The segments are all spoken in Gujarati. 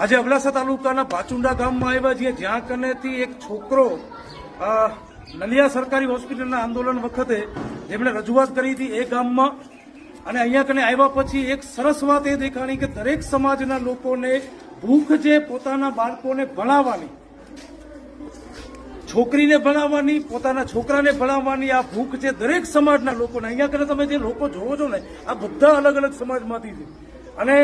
આજે અબડાસા તાલુકાના ભાચુંડા ગામમાં આવ્યા છીએ, જ્યાં કનેથી એક છોકરો નલિયા સરકારી હોસ્પિટલના આંદોલન વખતે જેમણે રજૂઆત કરી હતી એ ગામમાં, અને અહીંયા કને આવ્યા પછી એક સરસ વાત એ દેખાણી કે દરેક સમાજના લોકોને ભૂખ છે પોતાના બાળકોને ભણાવવાની, છોકરીને ભણાવવાની, પોતાના છોકરાને ભણાવવાની આ ભૂખ છે દરેક સમાજના લોકોને. અહીંયા કને તમે જે લોકો જોવો છો ને આ બધા અલગ અલગ સમાજમાંથી છે. અને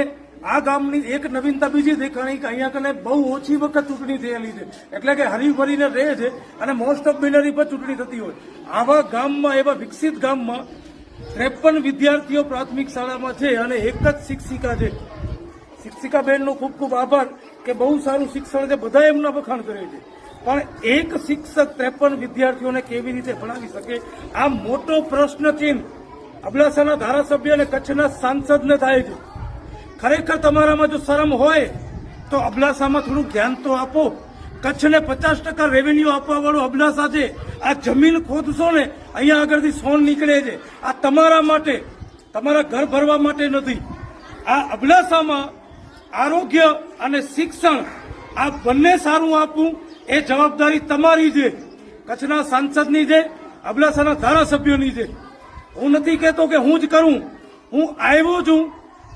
આ ગામની એક નવીનતા બીજી દેખાણી કે અહીંયા કને બહુ ઓછી વખત ચૂંટણી થયેલી છે, એટલે કે હરીફરીને રહે છે અને મોસ્ટ ઓફ બિનરી પર ચૂંટણી થતી હોય. આવા ગામમાં, એવા વિકસિત ગામમાં 53 વિદ્યાર્થીઓ પ્રાથમિક શાળામાં છે અને એક જ શિક્ષિકા છે. શિક્ષિકા બહેનનો ખૂબ ખૂબ આભાર કે બહુ સારું શિક્ષણ છે, બધા એમના વખાણ કરે છે. પણ એક શિક્ષક 53 વિદ્યાર્થીઓને કેવી રીતે ભણાવી શકે, આ મોટો પ્રશ્ન ચિહ્ન અબડાસાના ધારાસભ્ય અને કચ્છના સાંસદને થાય છે. ખરેખર તમારામાં જો શરમ હોય તો અબડાસામાં થોડું ધ્યાન તો આપો. કચ્છને 50% રેવન્યુ આપવા વાળું અબડાસા છે. આ જમીન ખોદશો ને અહીંયા આગળથી સોન નીકળે છે. આ તમારા માટે, તમારા ઘર ભરવા માટે નથી. આ અબડાસામાં આરોગ્ય અને શિક્ષણ આ બંને સારું આપવું એ જવાબદારી તમારી છે, કચ્છના સાંસદની છે, અબડાસાના ધારાસભ્યોની છે. હું નથી કહેતો કે હું જ કરું, હું આવ્યો છું,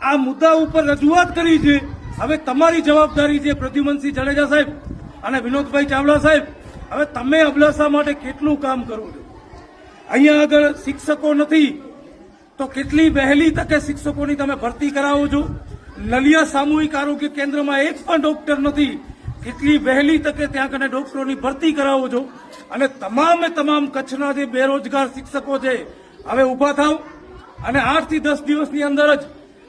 આ મુદ્દા ઉપર રજૂઆત કરી છે. હવે તમારી જવાબદારી છે પ્રદ્યુમનસિંહ જાડેજા સાહેબ અને વિનોદભાઈ ચાવડા સાહેબ, હવે તમે અબડાસા માટે કેટલું કામ કરો છો. અહીંયા આગળ શિક્ષકો નથી તો કેટલી વહેલી તકે શિક્ષકોની તમે ભરતી કરાવો છો. નલિયા સામૂહિક આરોગ્ય કેન્દ્રમાં એક પણ ડોક્ટર નથી, કેટલી વહેલી તકે ત્યાં કને ડોક્ટરોની ભરતી કરાવો છો. અને તમામે તમામ કચ્છના જે બેરોજગાર શિક્ષકો છે હવે ઉભા થાવ અને 8 થી 10 દિવસની અંદર જ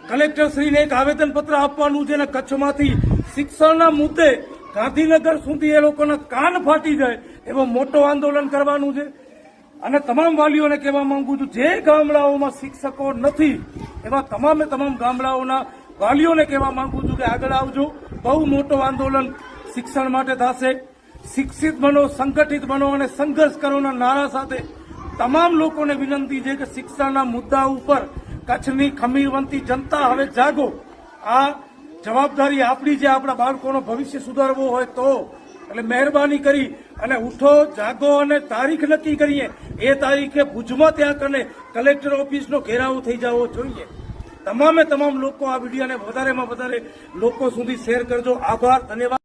કલેક્ટરશ્રીને એક આવેદનપત્ર આપવાનું છે અને કચ્છમાંથી શિક્ષણના મુદ્દે ગાંધીનગર સુધી એ લોકોના કાન ફાટી જાય એવો મોટો આંદોલન કરવાનું છે. અને તમામ વાલીઓને કહેવા માંગુ છું, જે ગામડાઓમાં શિક્ષકો નથી એવા તમામે તમામ ગામડાઓના વાલીઓને કહેવા માંગુ છું કે આગળ આવજો. બહુ મોટો આંદોલન શિક્ષણ માટે થશે. શિક્ષિત બનો, સંગઠિત બનો અને સંઘર્ષ કરોના નારા સાથે તમામ લોકોને વિનંતી છે કે શિક્ષણના મુદ્દા ઉપર કચ્છની ખમીરવંતી જનતા હવે જાગો. આ જવાબદારી આપણી છે, આપણા બાળકોનો ભવિષ્ય સુધારવો હોય તો. એટલે મહેરબાની કરી અને ઉઠો, જાગો અને તારીખ નક્કી કરીએ. એ તારીખે ભુજમાં ત્યાં કને કલેક્ટર ઓફિસનો ઘેરાવો થઈ જવો જોઈએ. તમામે તમામ લોકો આ વિડીયોને વધારેમાં વધારે લોકો સુધી શેર કરજો. આભાર, ધન્યવાદ.